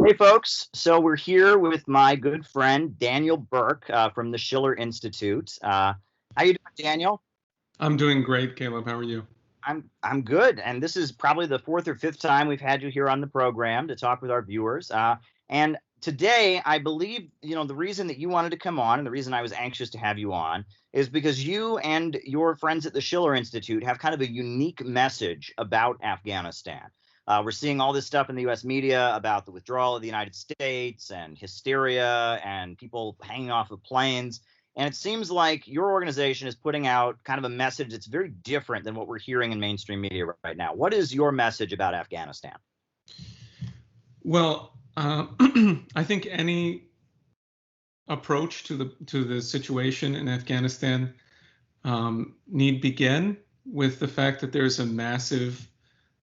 Hey, folks. So we're here with my good friend Daniel Burke from the Schiller Institute. How you doing, Daniel? I'm doing great, Caleb. How are you? I'm good, and this is probably the fourth or fifth time we've had you here on the program to talk with our viewers. And today, I believe the reason that you wanted to come on, and the reason I was anxious to have you on, is because you and your friends at the Schiller Institute have kind of a unique message about Afghanistan. We're seeing all this stuff in the U.S. media about the withdrawal of the United States and hysteria and people hanging off of planes. And it seems like your organization is putting out kind of a message that's very different than what we're hearing in mainstream media right now. What is your message about Afghanistan? Well, I think any approach to the situation in Afghanistan need begin with the fact that there's a massive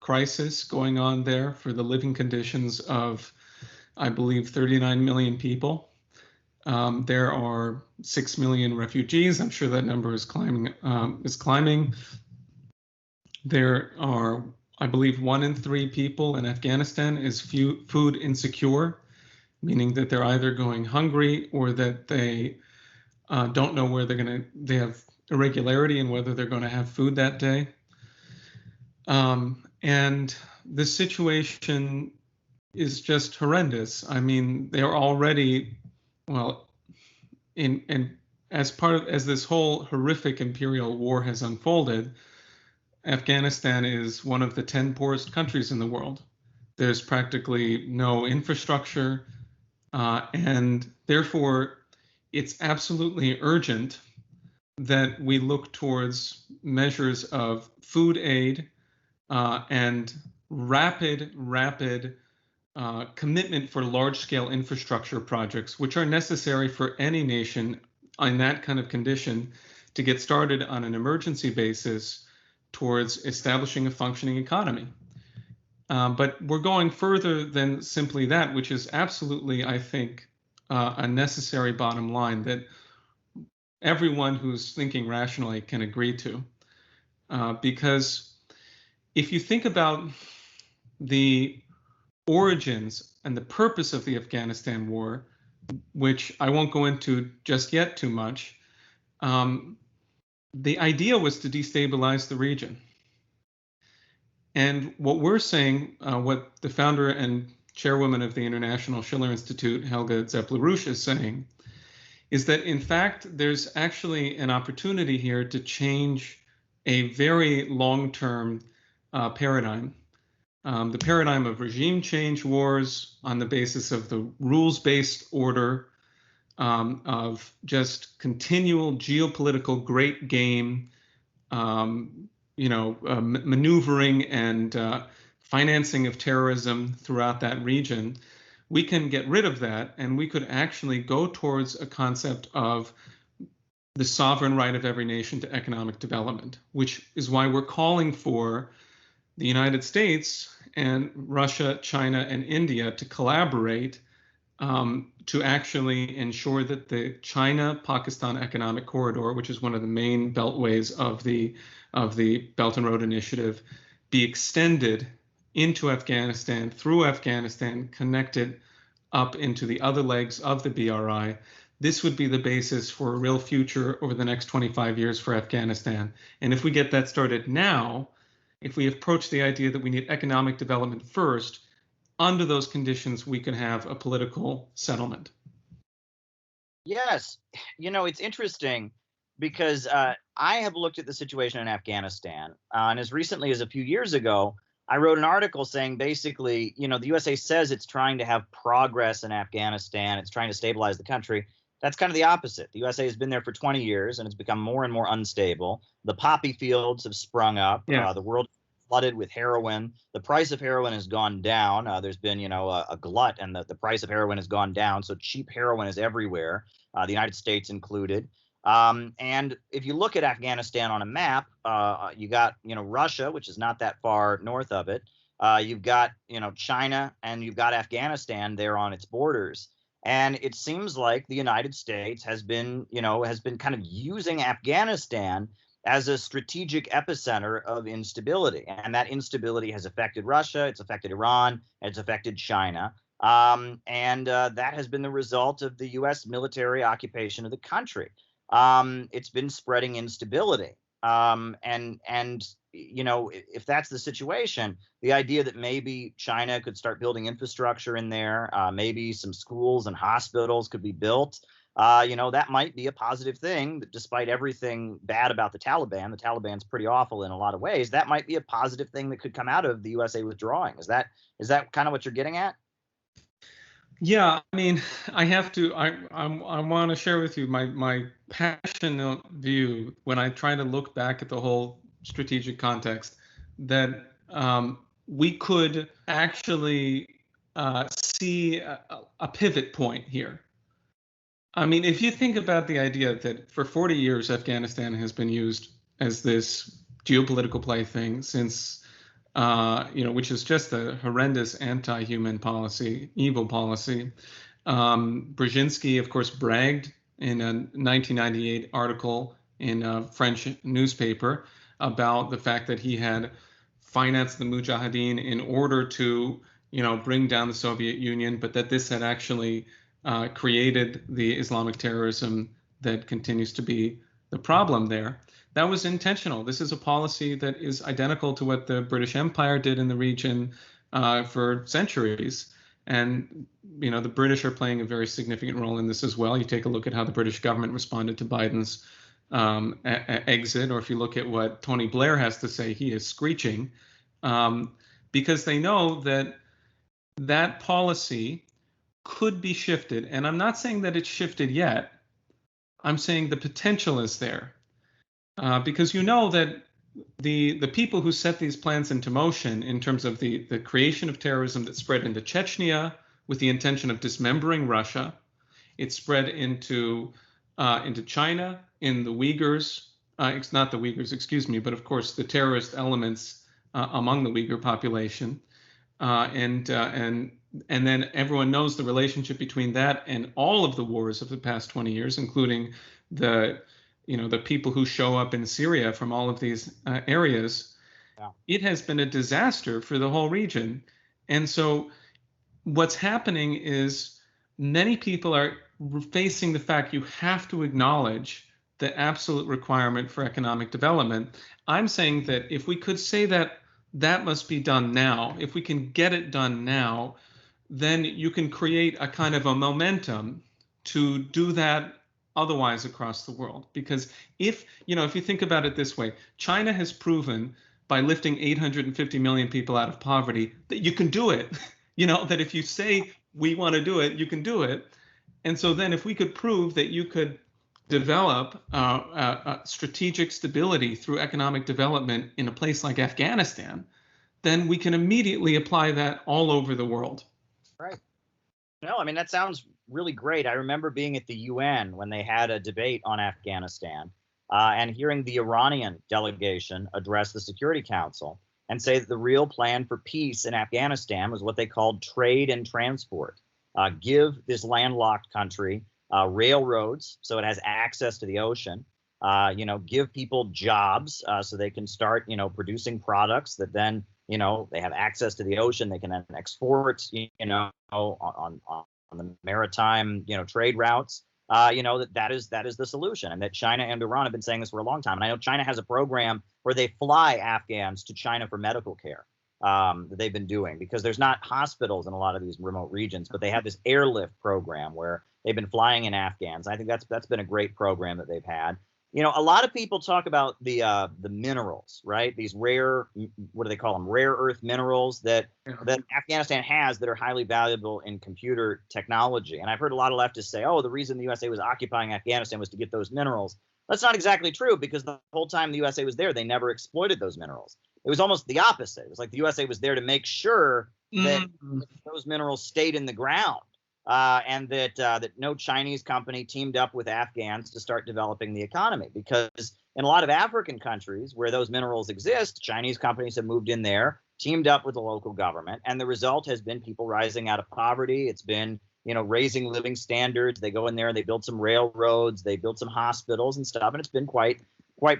crisis going on there for the living conditions of, I believe, 39 million people. There are 6 million refugees. I'm sure that number is climbing. There are, I believe, 1 in 3 people in Afghanistan is food insecure, meaning that they're either going hungry or that they don't know where they have irregularity in whether they're going to have food that day. And the situation is just horrendous. I mean, they're already, well, as this whole horrific imperial war has unfolded, Afghanistan is one of the 10 poorest countries in the world. There's practically no infrastructure, and therefore it's absolutely urgent that we look towards measures of food aid and rapid commitment for large-scale infrastructure projects, which are necessary for any nation in that kind of condition to get started on an emergency basis towards establishing a functioning economy. But we're going further than simply that, which is absolutely, I think, a necessary bottom line that everyone who's thinking rationally can agree to. Because if you think about the origins and the purpose of the Afghanistan war, which I won't go into just yet too much, the idea was to destabilize the region. And what we're saying, what the founder and chairwoman of the International Schiller Institute, Helga Zepp-LaRouche, is saying, is that in fact, there's actually an opportunity here to change a very long-term paradigm. The paradigm of regime change wars on the basis of the rules-based order, of just continual geopolitical great game, maneuvering and financing of terrorism throughout that region. We can get rid of that, and we could actually go towards a concept of the sovereign right of every nation to economic development, which is why we're calling for the United States and Russia, China, and India to collaborate to actually ensure that the China-Pakistan economic corridor, which is one of the main beltways of the Belt and Road Initiative, be extended into Afghanistan, through Afghanistan, connected up into the other legs of the BRI. This would be the basis for a real future over the next 25 years for Afghanistan. And if we get that started now, if we approach the idea that we need economic development first, under those conditions, we can have a political settlement. Yes. It's interesting because I have looked at the situation in Afghanistan, and as recently as a few years ago, I wrote an article saying basically, the USA says it's trying to have progress in Afghanistan, it's trying to stabilize the country. That's kind of the opposite. The USA has been there for 20 years, and it's become more and more unstable. The poppy fields have sprung up. Yeah. The world is flooded with heroin. The price of heroin has gone down. There's been, a glut, and the price of heroin has gone down. So cheap heroin is everywhere, the United States included. And if you look at Afghanistan on a map, you got, Russia, which is not that far north of it. You've got, China, and you've got Afghanistan there on its borders. And it seems like the United States has been kind of using Afghanistan as a strategic epicenter of instability. And that instability has affected Russia, it's affected Iran, it's affected China. And that has been the result of the U.S. military occupation of the country. It's been spreading instability. And if that's the situation, the idea that maybe China could start building infrastructure in there, maybe some schools and hospitals could be built. That might be a positive thing. That despite everything bad about the Taliban's pretty awful in a lot of ways. That might be a positive thing that could come out of the USA withdrawing. Is that kind of what you're getting at? Yeah, I mean, I want to share with you my passionate view when I try to look back at the whole strategic context that we could actually see a pivot point here. I mean, if you think about the idea that for 40 years Afghanistan has been used as this geopolitical plaything since which is just a horrendous anti-human policy, evil policy. Brzezinski, of course, bragged in a 1998 article in a French newspaper about the fact that he had financed the Mujahideen in order to, bring down the Soviet Union, but that this had actually created the Islamic terrorism that continues to be the problem there. That was intentional. This is a policy that is identical to what the British Empire did in the region for centuries. And, the British are playing a very significant role in this as well. You take a look at how the British government responded to Biden's exit, or if you look at what Tony Blair has to say, he is screeching because they know that that policy could be shifted. And I'm not saying that it's shifted yet. I'm saying the potential is there. Because that the people who set these plans into motion in terms of the creation of terrorism that spread into Chechnya with the intention of dismembering Russia, it spread into China, in the Uyghurs. It's not the Uyghurs, excuse me, but of course the terrorist elements among the Uyghur population, and then everyone knows the relationship between that and all of the wars of the past 20 years, including the people who show up in Syria from all of these areas. Yeah. It has been a disaster for the whole region. And so what's happening is many people are facing the fact you have to acknowledge the absolute requirement for economic development. I'm saying that if we could say that that must be done now, if we can get it done now, then you can create a kind of a momentum to do that otherwise across the world. Because if you think about it this way, China has proven by lifting 850 million people out of poverty that you can do it. That if you say we want to do it, you can do it. And so then if we could prove that you could develop strategic stability through economic development in a place like Afghanistan, then we can immediately apply that all over the world. Right. No, I mean, that sounds really great. I remember being at the UN when they had a debate on Afghanistan and hearing the Iranian delegation address the Security Council and say that the real plan for peace in Afghanistan was what they called trade and transport. Give this landlocked country railroads so it has access to the ocean. Give people jobs so they can start, producing products that then, they have access to the ocean. They can then export, on the maritime, trade routes. That is the solution, and that China and Iran have been saying this for a long time. And I know China has a program where they fly Afghans to China for medical care that they've been doing, because there's not hospitals in a lot of these remote regions, but they have this airlift program where they've been flying in Afghans. I think that's been a great program that they've had. A lot of people talk about the minerals, right? These rare, what do they call them? Rare earth minerals that Afghanistan has that are highly valuable in computer technology. And I've heard a lot of leftists say, oh, the reason the USA was occupying Afghanistan was to get those minerals. That's not exactly true, because the whole time the USA was there, they never exploited those minerals. It was almost the opposite. It was like the USA was there to make sure that those minerals stayed in the ground. And that no Chinese company teamed up with Afghans to start developing the economy, because in a lot of African countries where those minerals exist, Chinese companies have moved in there, teamed up with the local government, and the result has been people rising out of poverty. It's been, raising living standards. They go in there and they build some railroads, they build some hospitals and stuff, and it's been quite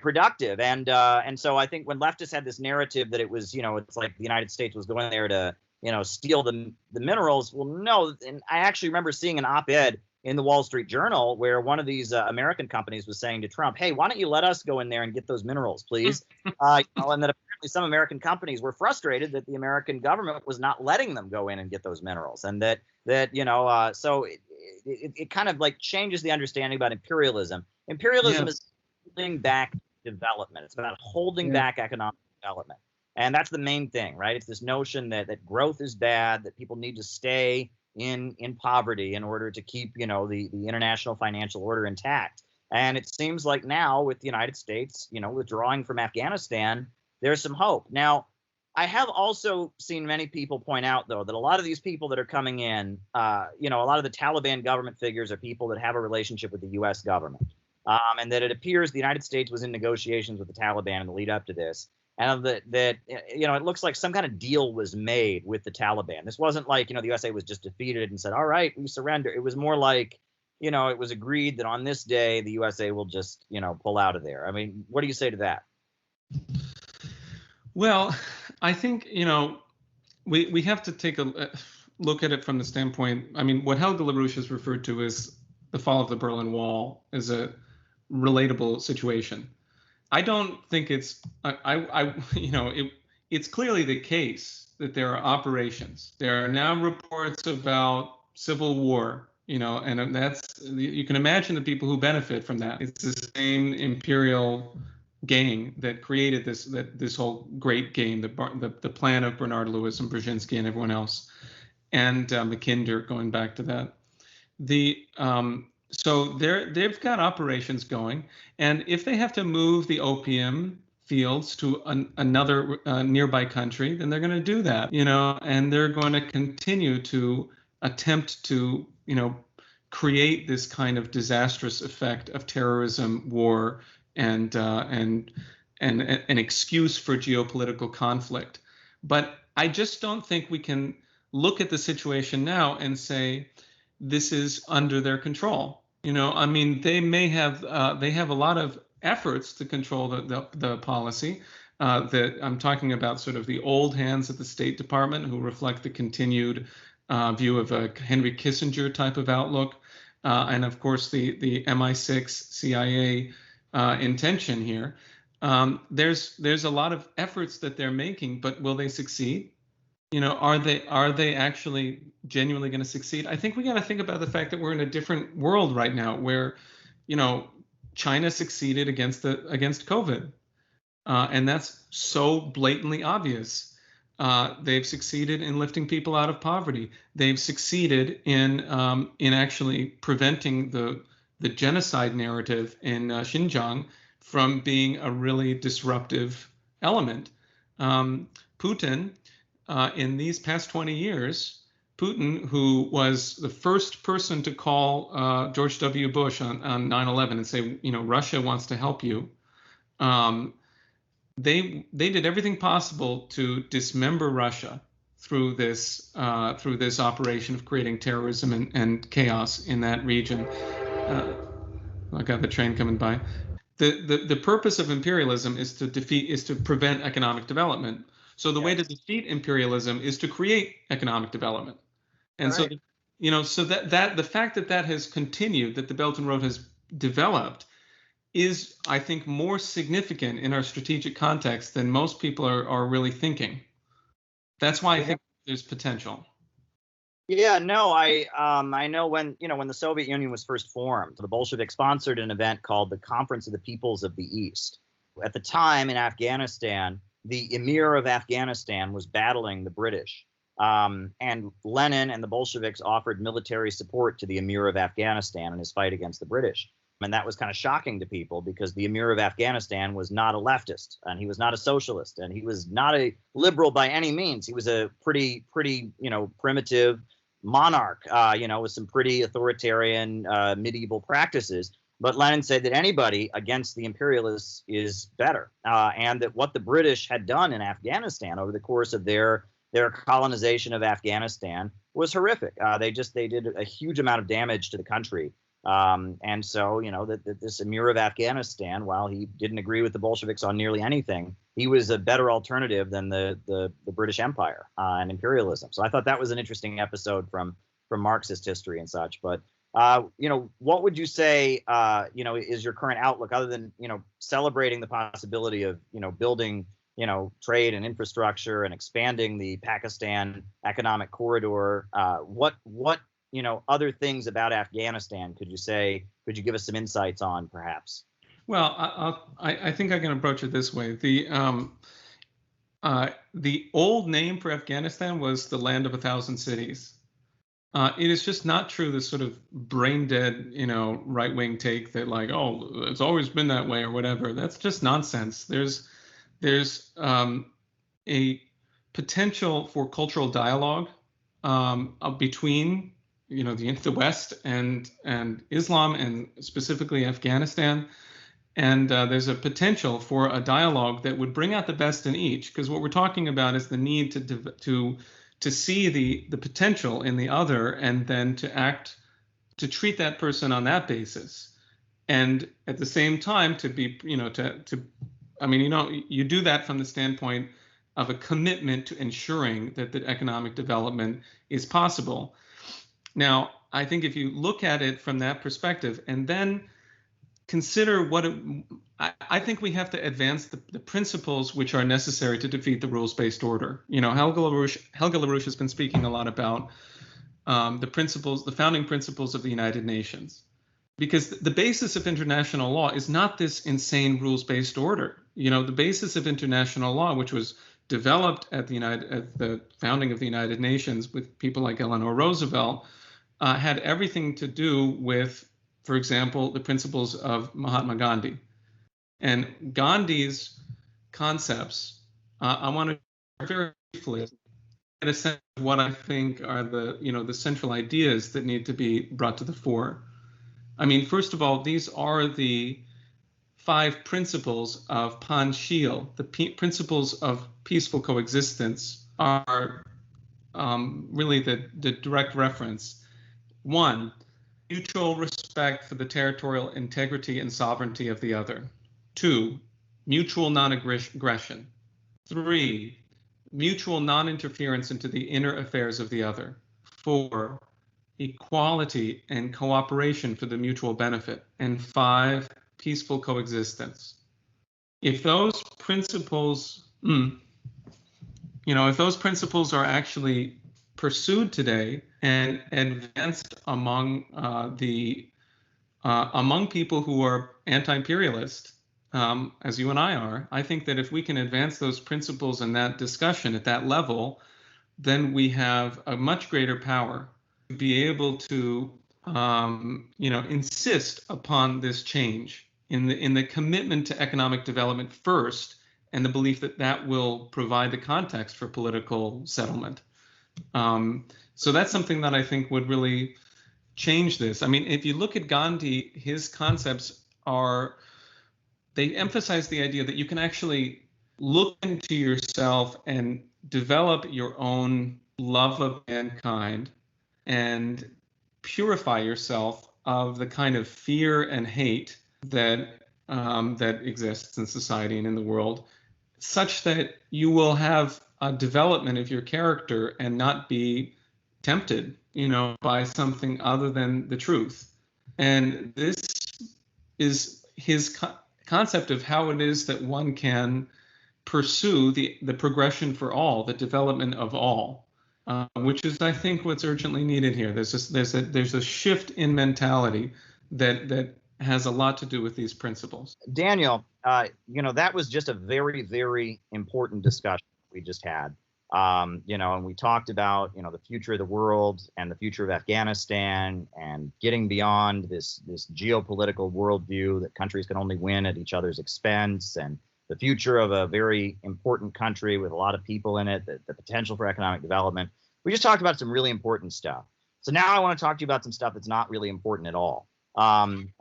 productive. And so I think when leftists had this narrative that it was, it's like the United States was going there to steal the minerals. Well, no. And I actually remember seeing an op-ed in the Wall Street Journal where one of these American companies was saying to Trump, "Hey, why don't you let us go in there and get those minerals, please?" And that apparently some American companies were frustrated that the American government was not letting them go in and get those minerals, and so it kind of like changes the understanding about imperialism. Imperialism is holding back development. It's about holding back economic development. And that's the main thing, right? It's this notion that growth is bad, that people need to stay in poverty in order to keep, the international financial order intact. And it seems like now with the United States, withdrawing from Afghanistan, there's some hope. Now, I have also seen many people point out, though, that a lot of these people that are coming in, a lot of the Taliban government figures are people that have a relationship with the U.S. government. And that it appears the United States was in negotiations with the Taliban in the lead up to this. And that it looks like some kind of deal was made with the Taliban. This wasn't like, the USA was just defeated and said, all right, we surrender. It was more like, it was agreed that on this day, the USA will just, pull out of there. I mean, what do you say to that? Well, I think, we have to take a look at it from the standpoint. I mean, what Helga LaRouche has referred to as the fall of the Berlin Wall is a relatable situation. I don't think it's it's clearly the case that there are operations. There are now reports about civil war, and that's, you can imagine the people who benefit from that. It's the same imperial gang that created this whole great game, the plan of Bernard Lewis and Brzezinski and everyone else, and Mackinder going back to that. So they've got operations going, and if they have to move the opium fields to another nearby country, then they're going to do that, and they're going to continue to attempt to, create this kind of disastrous effect of terrorism, war, and an excuse for geopolitical conflict. But I just don't think we can look at the situation now and say this is under their control. I mean, they have a lot of efforts to control the policy. That I'm talking about sort of the old hands at the State Department who reflect the continued view of a Henry Kissinger type of outlook, and of course the MI6 CIA intention here. There's a lot of efforts that they're making, but will they succeed? Are they actually genuinely going to succeed? I think we got to think about the fact that we're in a different world right now, where, China succeeded against COVID, and that's so blatantly obvious. They've succeeded in lifting people out of poverty. They've succeeded in actually preventing the genocide narrative in Xinjiang from being a really disruptive element. Putin. In these past 20 years, Putin, who was the first person to call George W. Bush on 9/11 and say, Russia wants to help you, they did everything possible to dismember Russia through this operation of creating terrorism and chaos in that region. I got the train coming by. The purpose of imperialism is to prevent economic development. So the way to defeat imperialism is to create economic development. And so, so that the fact that has continued, that the Belt and Road has developed, is, I think, more significant in our strategic context than most people are really thinking. That's why I think there's potential. Yeah, no, I know when the Soviet Union was first formed, the Bolsheviks sponsored an event called the Conference of the Peoples of the East. At the time in Afghanistan, the Emir of Afghanistan was battling the British, and Lenin and the Bolsheviks offered military support to the Emir of Afghanistan in his fight against the British. And that was kind of shocking to people because the Emir of Afghanistan was not a leftist, and he was not a socialist, and he was not a liberal by any means. He was a pretty primitive monarch, with some pretty authoritarian medieval practices. But Lenin said that anybody against the imperialists is better, and that what the British had done in Afghanistan over the course of their colonization of Afghanistan was horrific. They did a huge amount of damage to the country. And so, this emir of Afghanistan, while he didn't agree with the Bolsheviks on nearly anything, he was a better alternative than the British Empire and imperialism. So I thought that was an interesting episode from Marxist history and such. But what would you say, is your current outlook, other than celebrating the possibility of building trade and infrastructure and expanding the Pakistan economic corridor? What other things about Afghanistan could you give us some insights on, perhaps? Well, I think I can approach it this way. The old name for Afghanistan was the land of 1,000 cities. It is just not true, this sort of brain dead, right-wing take that, like, oh, it's always been that way or whatever. That's just nonsense. There's a potential for cultural dialogue between the West and Islam, and specifically Afghanistan. And there's a potential for a dialogue that would bring out the best in each, because what we're talking about is the need to see the potential in the other, and then to treat that person on that basis, and at the same time to be you do that from the standpoint of a commitment to ensuring that the economic development is possible. Now, I think if you look at it from that perspective and then consider I think we have to advance the principles which are necessary to defeat the rules-based order. Helga LaRouche has been speaking a lot about the founding principles of the United Nations, because the basis of international law is not this insane rules-based order. The basis of international law, which was developed at the founding of the United Nations with people like Eleanor Roosevelt, had everything to do with, for example, the principles of Mahatma Gandhi. And Gandhi's concepts, I want to very briefly get a sense of what I think are the central ideas that need to be brought to the fore. I mean, first of all, these are the 5 principles of Panchsheel. The principles of peaceful coexistence are really the direct reference. 1, mutual respect for the territorial integrity and sovereignty of the other. 2, mutual non-aggression. 3, mutual non-interference into the inner affairs of the other. 4, equality and cooperation for the mutual benefit. And 5, peaceful coexistence. If those principles, if those principles are actually pursued today and advanced among people who are anti-imperialist, as you and I are, I think that if we can advance those principles in that discussion at that level, then we have a much greater power to be able to, insist upon this change in the commitment to economic development first, and the belief that that will provide the context for political settlement. So that's something that I think would really change this. I mean, if you look at Gandhi, his concepts they emphasize the idea that you can actually look into yourself and develop your own love of mankind and purify yourself of the kind of fear and hate that exists in society and in the world, such that you will have a development of your character and not be tempted, by something other than the truth. And this is his concept of how it is that one can pursue the progression for all, the development of all, which is, I think, what's urgently needed here. There's a shift in mentality that has a lot to do with these principles. Daniel, that was just a very, very important discussion we just had. And we talked about, the future of the world and the future of Afghanistan, and getting beyond this geopolitical worldview that countries can only win at each other's expense, and the future of a very important country with a lot of people in it, the potential for economic development. We just talked about some really important stuff. So now I want to talk to you about some stuff that's not really important at all. And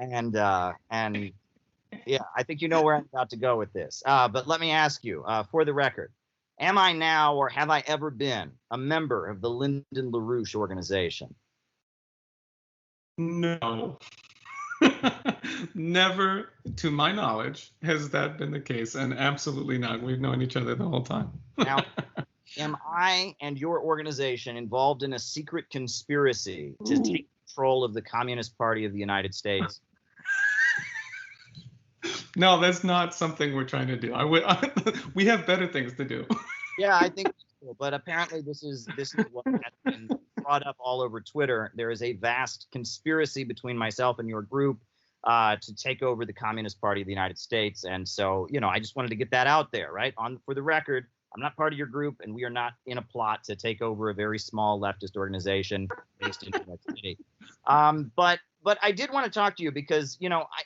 yeah, I think you know where I'm about to go with this. But let me ask you, for the record, am I now, or have I ever been, a member of the Lyndon LaRouche organization? No. Never, to my knowledge, has that been the case, and absolutely not. We've known each other the whole time. Now, am I and your organization involved in a secret conspiracy to Ooh. take control of the Communist Party of the United States? No, that's not something we're trying to do. We have better things to do. Yeah, I think so, but apparently this is what has been brought up all over Twitter. There is a vast conspiracy between myself and your group to take over the Communist Party of the United States. And so, I just wanted to get that out there, right? For the record, I'm not part of your group, and we are not in a plot to take over a very small leftist organization based in New York City. But I did want to talk to you because,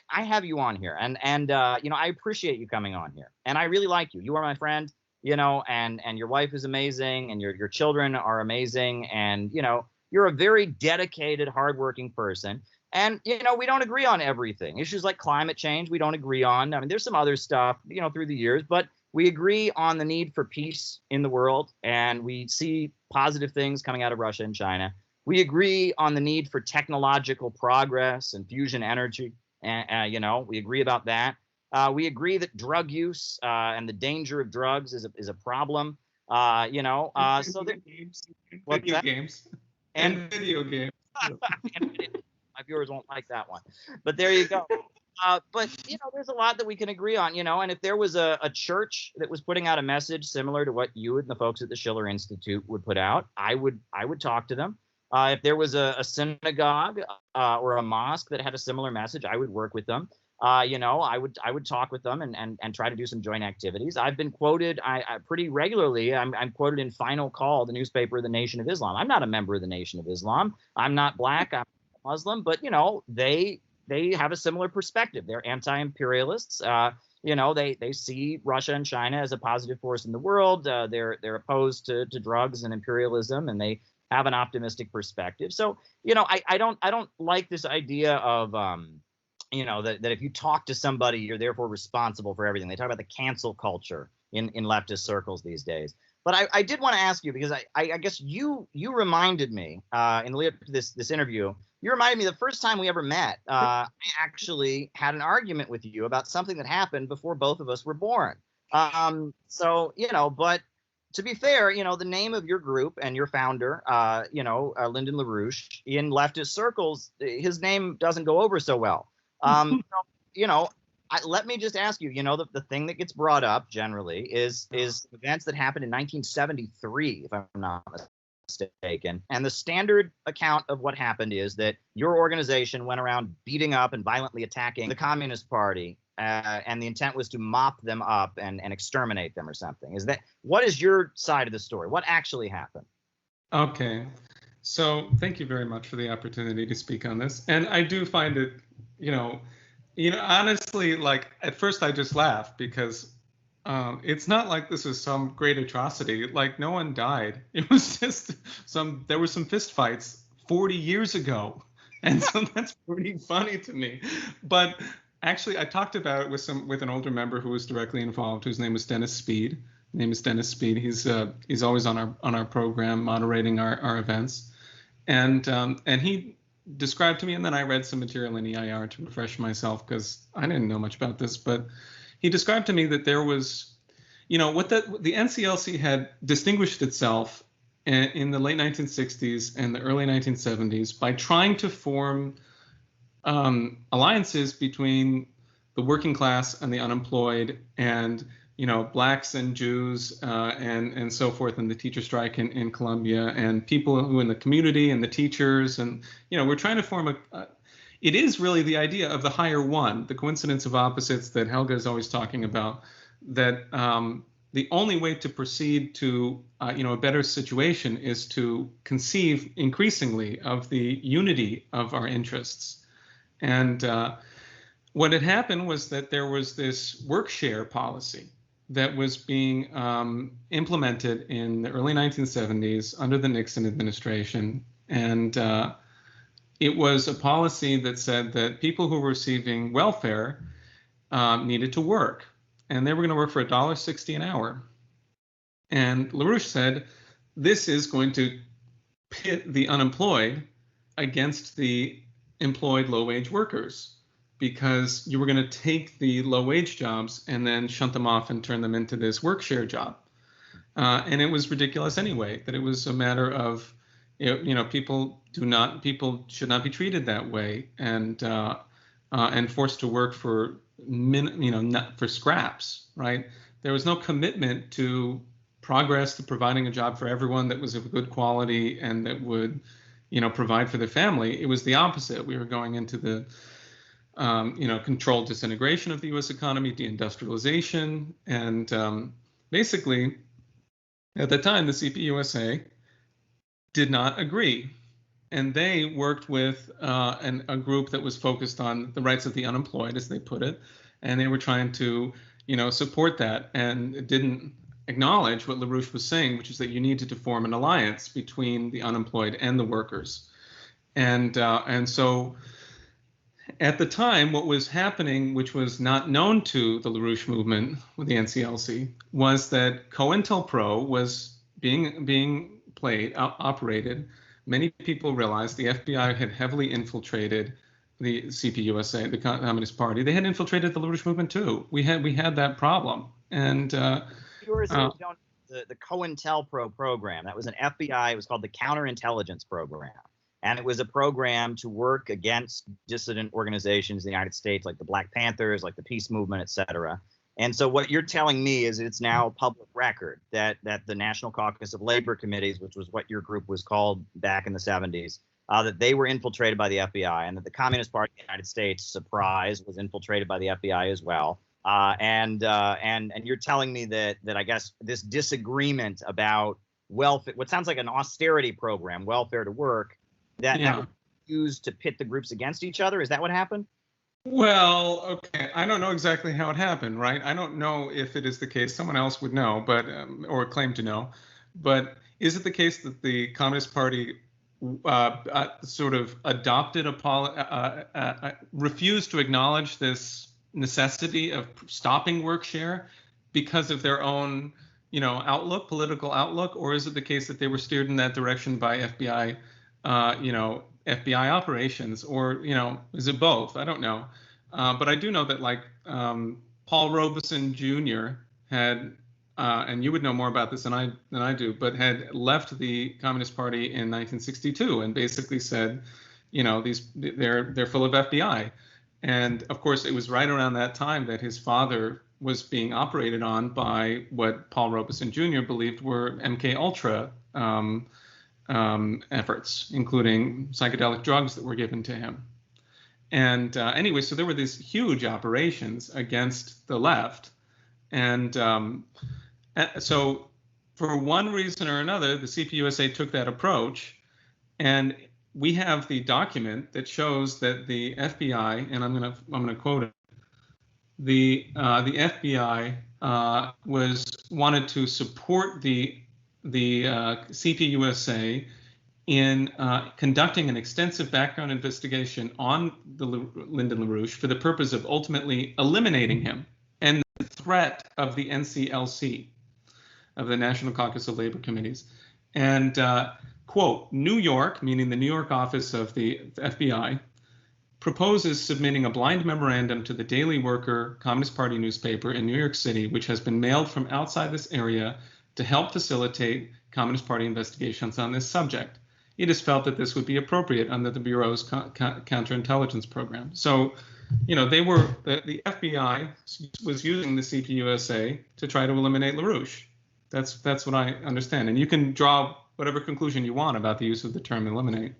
I have you on here, and I appreciate you coming on here, and I really like you. You are my friend, and your wife is amazing, and your children are amazing, and you're a very dedicated, hardworking person. And we don't agree on everything. Issues like climate change, we don't agree on. I mean, there's some other stuff, through the years, but we agree on the need for peace in the world, and we see positive things coming out of Russia and China. We agree on the need for technological progress and fusion energy, and we agree about that. We agree that drug use and the danger of drugs is a problem. So there, video games and video games. My viewers won't like that one, but there you go. But there's a lot that we can agree on, and if there was a church that was putting out a message similar to what you and the folks at the Schiller Institute would put out, I would talk to them. If there was a synagogue or a mosque that had a similar message, I would work with them. I would talk with them and try to do some joint activities. I've been quoted I pretty regularly. I'm quoted in Final Call, the newspaper of the Nation of Islam. I'm not a member of the Nation of Islam. I'm not black. I'm Muslim, but they have a similar perspective. They're anti-imperialists. They see Russia and China as a positive force in the world. They're opposed to drugs and imperialism, and they have an optimistic perspective. So, I don't like this idea of that if you talk to somebody, you're therefore responsible for everything. They talk about the cancel culture in leftist circles these days. But I did want to ask you, because I guess you reminded me in the lead up to this interview. You reminded me the first time we ever met, I actually had an argument with you about something that happened before both of us were born. But to be fair, the name of your group and your founder, Lyndon LaRouche, in leftist circles, his name doesn't go over so well. Let me just ask you, the thing that gets brought up generally is events that happened in 1973, if I'm not mistaken. And the standard account of what happened is that your organization went around beating up and violently attacking the Communist Party, and the intent was to mop them up and exterminate them or something. What is your side of the story? What actually happened? Okay. So thank you very much for the opportunity to speak on this. And I do find it, honestly, like at first I just laughed because it's not like this was some great atrocity. Like no one died. It was just there were some fist fights 40 years ago. And so that's pretty funny to me. But actually I talked about it with an older member who was directly involved, whose name was Dennis Speed. He's always on our program moderating our events. And he described to me, and then I read some material in EIR to refresh myself because I didn't know much about this, but he described to me that there was, what the NCLC had distinguished itself in the late 1960s and the early 1970s by trying to form alliances between the working class and the unemployed, and blacks and Jews and so forth, and the teacher strike in Colombia, and people who in the community and the teachers, and we're trying to form it is really the idea of the higher one, the coincidence of opposites that Helga is always talking about, that the only way to proceed to a better situation is to conceive increasingly of the unity of our interests. And what had happened was that there was this work share policy that was being implemented in the early 1970s under the Nixon administration. And it was a policy that said that people who were receiving welfare needed to work. And they were going to work for $1.60 an hour. And LaRouche said, this is going to pit the unemployed against the employed low-wage workers. because you were going to take the low-wage jobs and then shunt them off and turn them into this work share job. And it was ridiculous anyway, that it was a matter of, people should not be treated that way and forced to work for not for scraps, right? There was no commitment to progress, to providing a job for everyone that was of good quality and that would, provide for their family. It was the opposite. We were going into the controlled disintegration of the U.S. economy, deindustrialization, and basically, at the time, the CPUSA did not agree, and they worked with a group that was focused on the rights of the unemployed, as they put it, and they were trying to, support that, and it didn't acknowledge what LaRouche was saying, which is that you needed to form an alliance between the unemployed and the workers, and so. At the time, what was happening, which was not known to the LaRouche movement with the NCLC, was that COINTELPRO was being operated. Many people realized the FBI had heavily infiltrated the CPUSA, the Communist Party. They had infiltrated the LaRouche movement too. We had that problem. And viewers who don't, the COINTELPRO program, that was an FBI. It was called the Counterintelligence Program. And it was a program to work against dissident organizations in the United States, like the Black Panthers, like the Peace Movement, et cetera. And so what you're telling me is it's now public record that the National Caucus of Labor Committees, which was what your group was called back in the 70s, that they were infiltrated by the FBI, and that the Communist Party of the United States, surprise, was infiltrated by the FBI as well. And you're telling me that I guess this disagreement about welfare, what sounds like an austerity program, welfare to work, that was used to pit the groups against each other? Is that what happened? Well, okay. I don't know exactly how it happened, right? I don't know if it is the case. Someone else would know, but or claim to know. But is it the case that the Communist Party sort of adopted refused to acknowledge this necessity of stopping work share because of their own, political outlook, or is it the case that they were steered in that direction by FBI? FBI operations, or, is it both? I don't know. But I do know that Paul Robeson Jr. had, and you would know more about this than I do, but had left the Communist Party in 1962 and basically said, they're full of FBI. And of course, it was right around that time that his father was being operated on by what Paul Robeson Jr. believed were MK Ultra efforts, including psychedelic drugs that were given to him. And anyway, so there were these huge operations against the left. And so for one reason or another, the CPUSA took that approach. And we have the document that shows that the FBI, and I'm gonna quote it, the FBI wanted to support the CPUSA in conducting an extensive background investigation on Lyndon LaRouche for the purpose of ultimately eliminating him and the threat of the NCLC, of the National Caucus of Labor Committees. And quote, New York, meaning the New York office of the FBI, proposes submitting a blind memorandum to the Daily Worker Communist Party newspaper in New York City, which has been mailed from outside this area to help facilitate Communist Party investigations on this subject. It is felt that this would be appropriate under the Bureau's counterintelligence program. So, the FBI was using the CPUSA to try to eliminate LaRouche. That's what I understand. And you can draw whatever conclusion you want about the use of the term eliminate.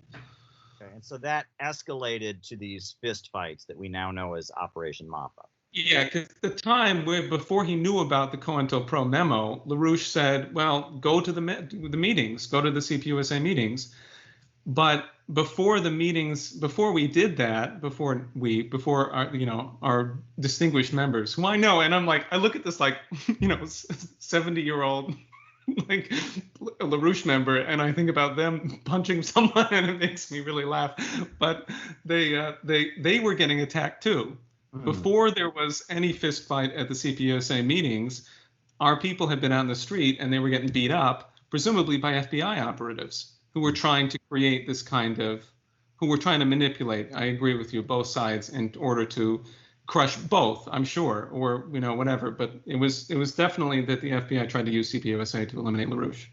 Okay, and so that escalated to these fist fights that we now know as Operation Maupin. Yeah, because at the time before he knew about the COINTELPRO memo, LaRouche said, well, go to the meetings, go to the CPUSA meetings. But before the meetings, before we did that, before our distinguished members, who I know, and I'm like, I look at this 70-year-old like LaRouche member, and I think about them punching someone, and it makes me really laugh. But they were getting attacked too. Before there was any fist fight at the CPUSA meetings, our people had been out in the street and they were getting beat up, presumably by FBI operatives who were trying to create this kind of who were trying to manipulate, I agree with you, both sides in order to crush both, I'm sure, or whatever. But it was definitely that the FBI tried to use CPUSA to eliminate LaRouche.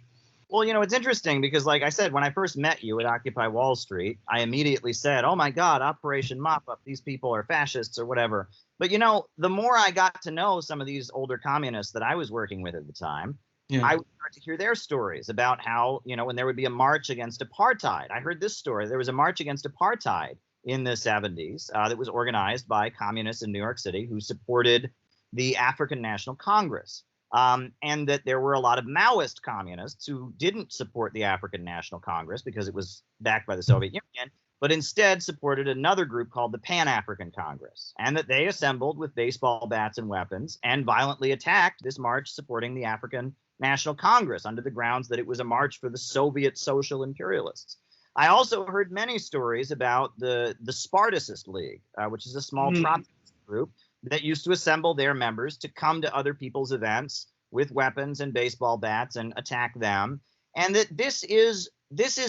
Well, it's interesting because, like I said, when I first met you at Occupy Wall Street, I immediately said, oh my God, Operation Mop Up, these people are fascists or whatever. But, the more I got to know some of these older communists that I was working with at the time, Yeah. I would start to hear their stories about how, when there would be a march against apartheid. I heard this story. There was a march against apartheid in the 70s that was organized by communists in New York City who supported the African National Congress. And that there were a lot of Maoist communists who didn't support the African National Congress because it was backed by the Soviet Union, but instead supported another group called the Pan-African Congress, and that they assembled with baseball bats and weapons and violently attacked this march supporting the African National Congress under the grounds that it was a march for the Soviet social imperialists. I also heard many stories about the Spartacist League, which is a small Trotskyist group that used to assemble their members to come to other people's events with weapons and baseball bats and attack them. And that this is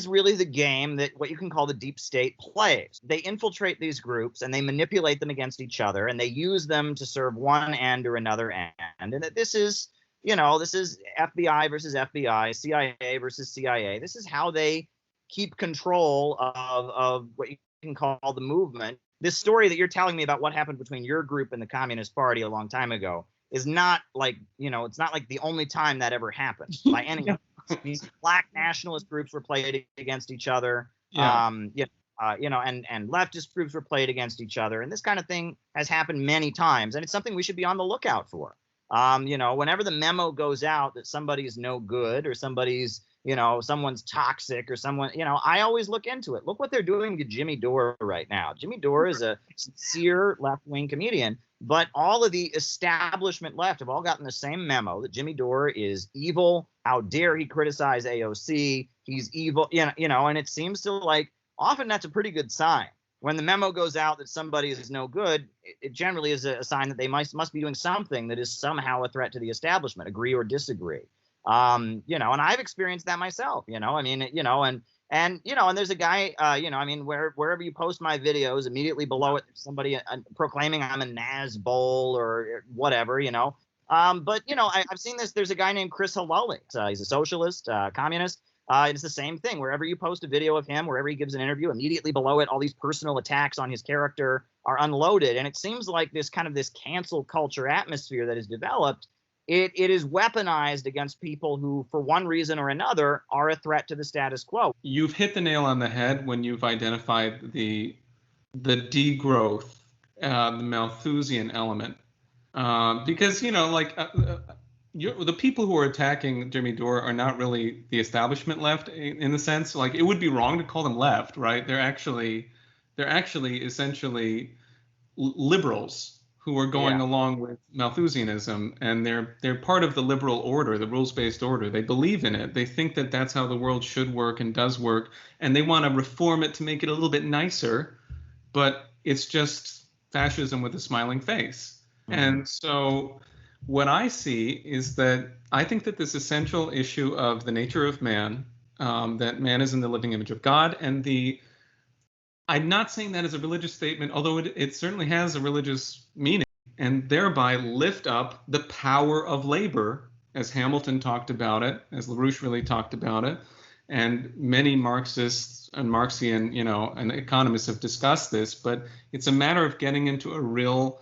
really the game that what you can call the deep state plays. They infiltrate these groups and they manipulate them against each other, and they use them to serve one end or another end. And that this is FBI versus FBI, CIA versus CIA. This is how they keep control of what you can call the movement. This story that you're telling me about what happened between your group and the Communist Party a long time ago is not like, it's not like the only time that ever happened by any means. These black nationalist groups were played against each other. Yeah. And leftist groups were played against each other. And this kind of thing has happened many times. And it's something we should be on the lookout for. Whenever the memo goes out that somebody's no good or somebody's, someone's toxic or someone, I always look into it. Look what they're doing to Jimmy Dore right now. Jimmy Dore is a sincere left-wing comedian, but all of the establishment left have all gotten the same memo that Jimmy Dore is evil. How dare he criticize AOC? He's evil, and it seems to often that's a pretty good sign. When the memo goes out that somebody is no good, it generally is a sign that they must be doing something that is somehow a threat to the establishment, agree or disagree. And I've experienced that myself, and there's a guy, wherever you post my videos, immediately below it, somebody proclaiming I'm a Nazbol or whatever, but, I've seen this. There's a guy named Chris Halali. He's a socialist, communist. It's the same thing. Wherever you post a video of him, wherever he gives an interview, immediately below it, all these personal attacks on his character are unloaded. And it seems like this cancel culture atmosphere that is developed, it is weaponized against people who, for one reason or another, are a threat to the status quo. You've hit the nail on the head when you've identified the degrowth, the Malthusian element. Because, the people who are attacking Jimmy Dore are not really the establishment left in the sense, it would be wrong to call them left, right? They're actually essentially liberals who are going along with Malthusianism, and they're part of the liberal order, the rules-based order. They believe in it. They think that that's how the world should work and does work, and they want to reform it to make it a little bit nicer, but it's just fascism with a smiling face. Mm-hmm. And so what I see is that I think that this essential issue of the nature of man, that man is in the living image of God, and I'm not saying that as a religious statement, although it certainly has a religious meaning, and thereby lift up the power of labor, as Hamilton talked about it, as LaRouche really talked about it, and many Marxists and Marxian, and economists have discussed this, but it's a matter of getting into a real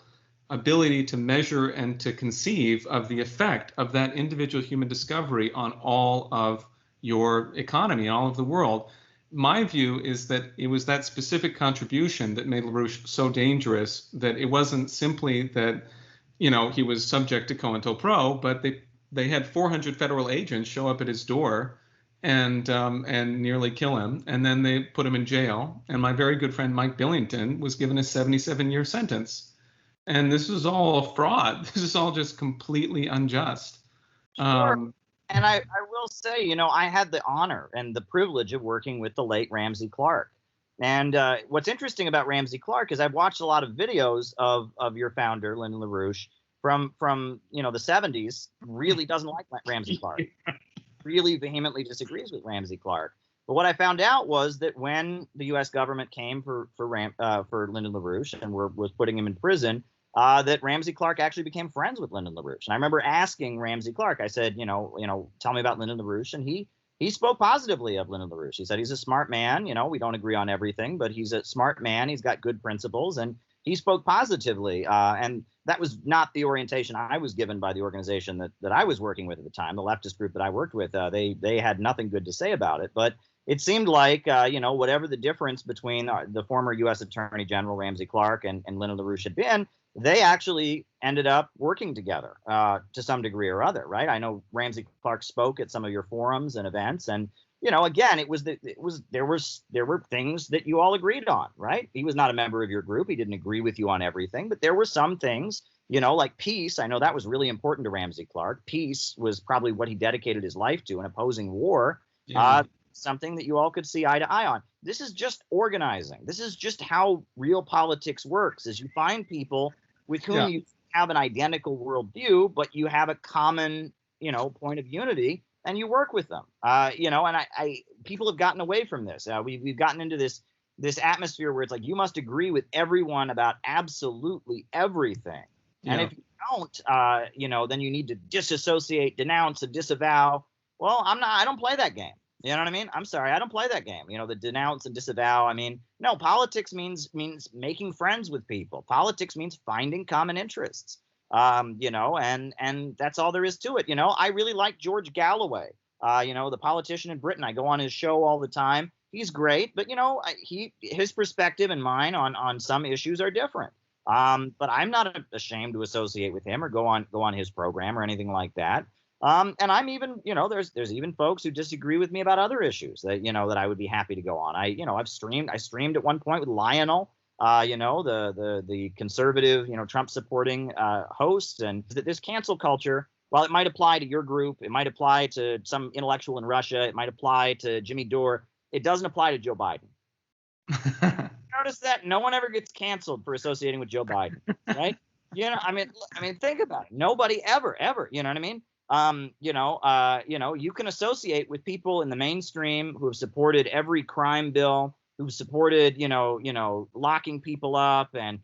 ability to measure and to conceive of the effect of that individual human discovery on all of your economy, all of the world. My view is that it was that specific contribution that made LaRouche so dangerous, that it wasn't simply that, he was subject to COINTELPRO, but they had 400 federal agents show up at his door and nearly kill him, and then they put him in jail. And my very good friend Mike Billington was given a 77-year sentence. And this is all a fraud. This is all just completely unjust. Sure. And I will say, I had the honor and the privilege of working with the late Ramsey Clark. And what's interesting about Ramsey Clark is I've watched a lot of videos of your founder, Lyndon LaRouche, from the 70s. Really doesn't like Ramsey Clark. Really vehemently disagrees with Ramsey Clark. But what I found out was that when the U.S. government came for Lyndon LaRouche and was putting him in prison, that Ramsey Clark actually became friends with Lyndon LaRouche. And I remember asking Ramsey Clark, I said, tell me about Lyndon LaRouche, and he spoke positively of Lyndon LaRouche. He said he's a smart man. We don't agree on everything, but he's a smart man. He's got good principles, and he spoke positively. And that was not the orientation I was given by the organization that I was working with at the time, the leftist group that I worked with. They had nothing good to say about it. But it seemed like, whatever the difference between the former U.S. Attorney General Ramsey Clark and Lyndon LaRouche had been, they actually ended up working together to some degree or other, right? I know Ramsey Clark spoke at some of your forums and events, and again, there were things that you all agreed on, right? He was not a member of your group; he didn't agree with you on everything, but there were some things, like peace. I know that was really important to Ramsey Clark. Peace was probably what he dedicated his life to, and opposing war. Yeah. Something that you all could see eye to eye on. This is just organizing. This is just how real politics works, is you find people with whom you have an identical worldview, but you have a common, point of unity, and you work with them. And I people have gotten away from this. We've gotten into this atmosphere where it's like you must agree with everyone about absolutely everything. Yeah. And if you don't, then you need to disassociate, denounce, and disavow. Well, I don't play that game. You know what I mean? I'm sorry, I don't play that game. The denounce and disavow. I mean, no, politics means making friends with people. Politics means finding common interests. And that's all there is to it. I really like George Galloway, the politician in Britain. I go on his show all the time. He's great, but his perspective and mine on some issues are different. But I'm not ashamed to associate with him or go on his program or anything like that. And I'm even, there's even folks who disagree with me about other issues that, that I would be happy to go on. I streamed at one point with Lionel, the conservative, Trump supporting host, and this cancel culture, while it might apply to your group, it might apply to some intellectual in Russia, it might apply to Jimmy Dore, it doesn't apply to Joe Biden. Notice that no one ever gets canceled for associating with Joe Biden, right? I mean, think about it. Nobody ever, you know what I mean? You can associate with people in the mainstream who have supported every crime bill, who've supported, locking people up and,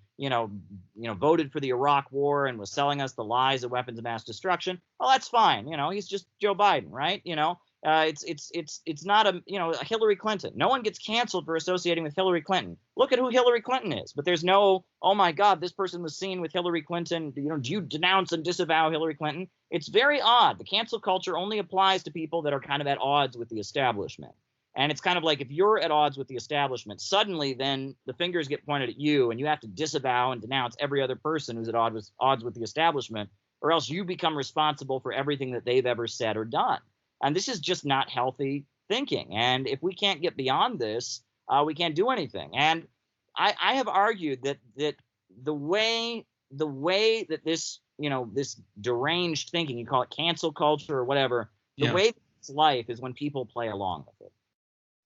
voted for the Iraq war and was selling us the lies of weapons of mass destruction. Well, that's fine. He's just Joe Biden, right? It's not a Hillary Clinton. No one gets canceled for associating with Hillary Clinton. Look at who Hillary Clinton is. But there's no, oh my God, this person was seen with Hillary Clinton. Do you denounce and disavow Hillary Clinton? It's very odd. The cancel culture only applies to people that are kind of at odds with the establishment. And it's kind of like if you're at odds with the establishment, suddenly then the fingers get pointed at you and you have to disavow and denounce every other person who's at odds with the establishment, or else you become responsible for everything that they've ever said or done. And this is just not healthy thinking. And if we can't get beyond this, we can't do anything. And I have argued that the way that this, this deranged thinking, you call it cancel culture or whatever, the way it's life is when people play along with it.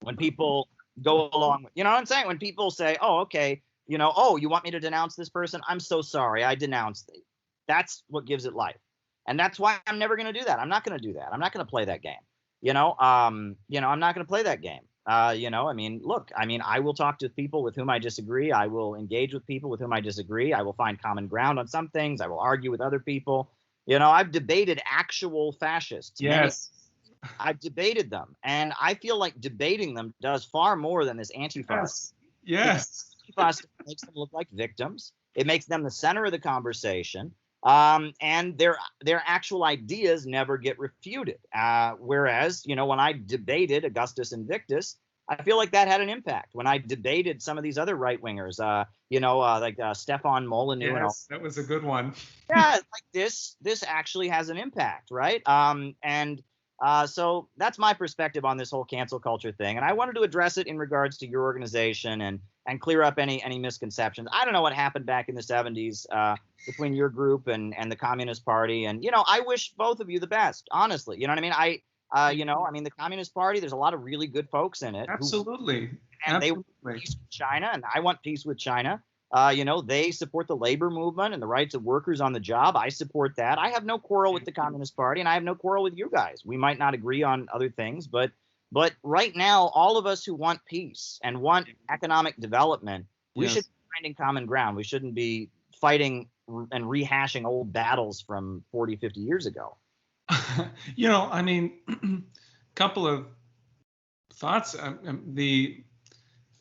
When people go along with, you know what I'm saying? When people say, oh, okay, oh, you want me to denounce this person? I'm so sorry. I denounced it. That's what gives it life. And that's why I'm never going to do that. I'm not going to do that. I'm not going to play that game. I'm not going to play that game. I will talk to people with whom I disagree. I will engage with people with whom I disagree. I will find common ground on some things. I will argue with other people. I've debated actual fascists. Yes. I've debated them. And I feel like debating them does far more than this Antifa. Yes. Antifa makes them look like victims. It makes them the center of the conversation. And their actual ideas never get refuted. Whereas, when I debated Augustus Invictus, I feel like that had an impact. When I debated some of these other right wingers, like Stefan Molyneux. Yes, that was a good one. Yeah, like this actually has an impact, right? So that's my perspective on this whole cancel culture thing. And I wanted to address it in regards to your organization and clear up any misconceptions. I don't know what happened back in the 70s between your group and the Communist Party. And, I wish both of you the best, honestly. You know what I mean? The Communist Party, there's a lot of really good folks in it. Absolutely. They want peace with China, and I want peace with China. They support the labor movement and the rights of workers on the job. I support that. I have no quarrel with the Communist Party, and I have no quarrel with you guys. We might not agree on other things, but But right now, all of us who want peace and want economic development, we should Yes. be finding common ground. We shouldn't be fighting and rehashing old battles from 40, 50 years ago. I mean, couple of thoughts.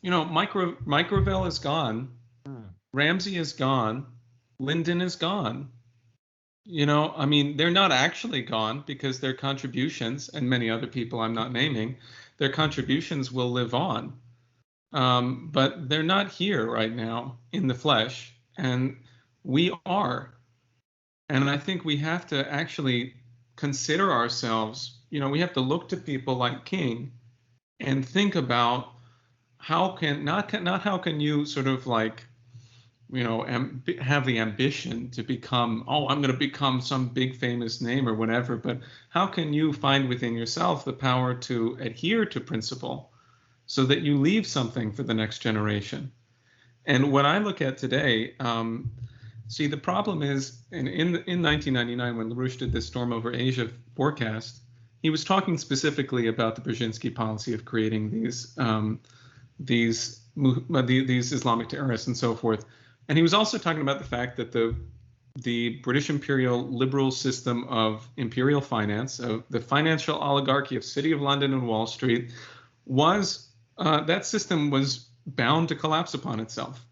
Microville is gone. Ramsey is gone. Lyndon is gone. I mean, they're not actually gone because their contributions, and many other people I'm not naming, their contributions will live on. But they're not here right now in the flesh, and we are. And I think we have to actually consider ourselves, we have to look to people like King and think about how can you sort of like, have the ambition to become, I'm going to become some big famous name or whatever, but how can you find within yourself the power to adhere to principle so that you leave something for the next generation? And what I look at today, see, the problem is, in 1999, when LaRouche did this Storm Over Asia forecast, he was talking specifically about the Brzezinski policy of creating these Islamic terrorists and so forth. And he was also talking about the fact that the British imperial liberal system of imperial finance, of the financial oligarchy of City of London and Wall Street, that system was bound to collapse upon itself.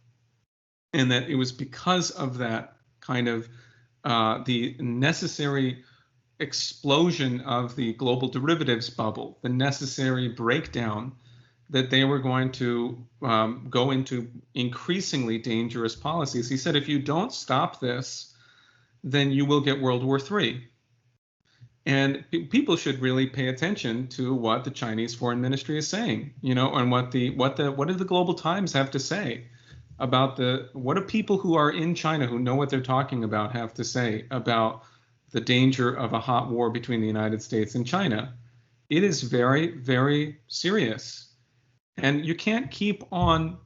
And that it was because of that kind of the necessary explosion of the global derivatives bubble, the necessary breakdown, that they were going to go into increasingly dangerous policies. He said, if you don't stop this, then you will get World War III. And people should really pay attention to what the Chinese Foreign Ministry is saying, and what do the Global Times have to say about what do people who are in China who know what they're talking about have to say about the danger of a hot war between the United States and China. It is very, very serious. And you can't keep on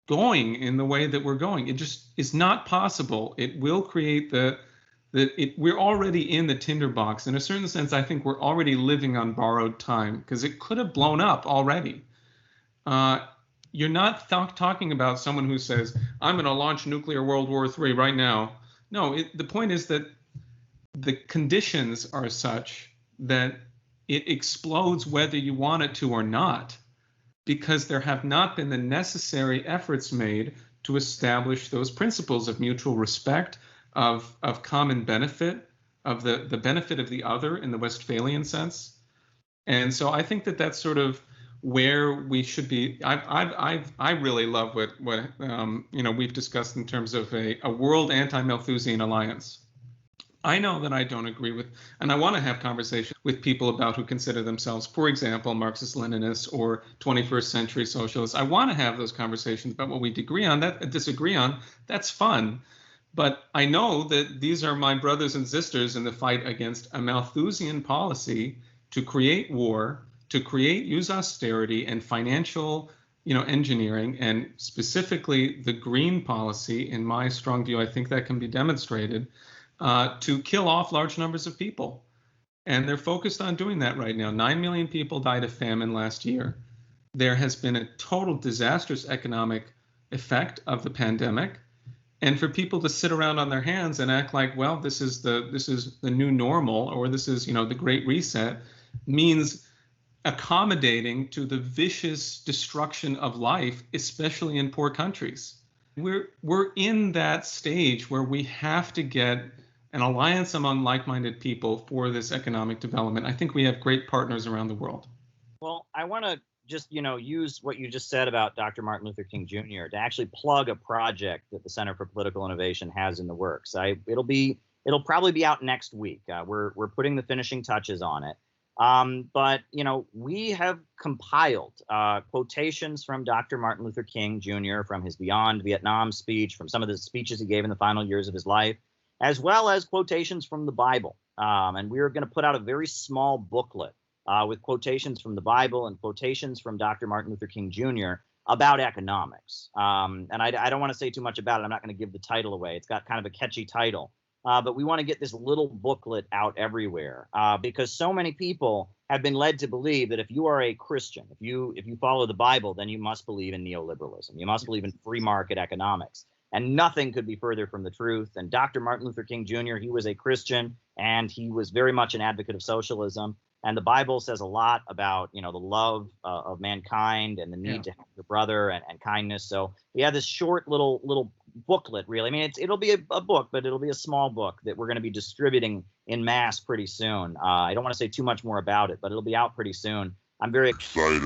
going in the way that we're going. It just is not possible. It will create we're already in the tinderbox. In a certain sense, I think we're already living on borrowed time because it could have blown up already. You're not talking about someone who says, I'm going to launch nuclear World War III right now. No, the point is that the conditions are such that it explodes whether you want it to or not, because there have not been the necessary efforts made to establish those principles of mutual respect, of common benefit, of the benefit of the other in the Westphalian sense. And so I think that that's sort of where we should be. I really love what we've discussed in terms of a world anti-Malthusian alliance. I know that I don't agree with, and I want to have conversations with people about who consider themselves, for example, Marxist-Leninists or 21st century socialists. I want to have those conversations about what we disagree on. That's fun. But I know that these are my brothers and sisters in the fight against a Malthusian policy to create war, to use austerity and financial, engineering, and specifically the green policy. In my strong view, I think that can be demonstrated. To kill off large numbers of people. And they're focused on doing that right now. 9 million people died of famine last year. There has been a total disastrous economic effect of the pandemic. And for people to sit around on their hands and act like, well, this is the new normal, or this is, the Great Reset, means accommodating to the vicious destruction of life, especially in poor countries. We're in that stage where we have to get an alliance among like-minded people for this economic development. I think we have great partners around the world. Well, I want to just, use what you just said about Dr. Martin Luther King Jr. to actually plug a project that the Center for Political Innovation has in the works. It'll probably be out next week. We're putting the finishing touches on it. But we have compiled quotations from Dr. Martin Luther King Jr., from his Beyond Vietnam speech, from some of the speeches he gave in the final years of his life, as well as quotations from the Bible. And we're going to put out a very small booklet with quotations from the Bible and quotations from Dr. Martin Luther King Jr. about economics. And I don't want to say too much about it. I'm not going to give the title away. It's got kind of a catchy title. but we want to get this little booklet out everywhere because so many people have been led to believe that if you are a Christian, if you follow the Bible, then you must believe in neoliberalism. You must believe in free market economics. And nothing could be further from the truth. And Dr. Martin Luther King Jr., he was a Christian, and he was very much an advocate of socialism. And the Bible says a lot about, the love of mankind and the need to help your brother and kindness. So we have this short little booklet, really. I mean, it'll be a book, but it'll be a small book that we're going to be distributing in mass pretty soon. I don't want to say too much more about it, but it'll be out pretty soon. I'm very excited.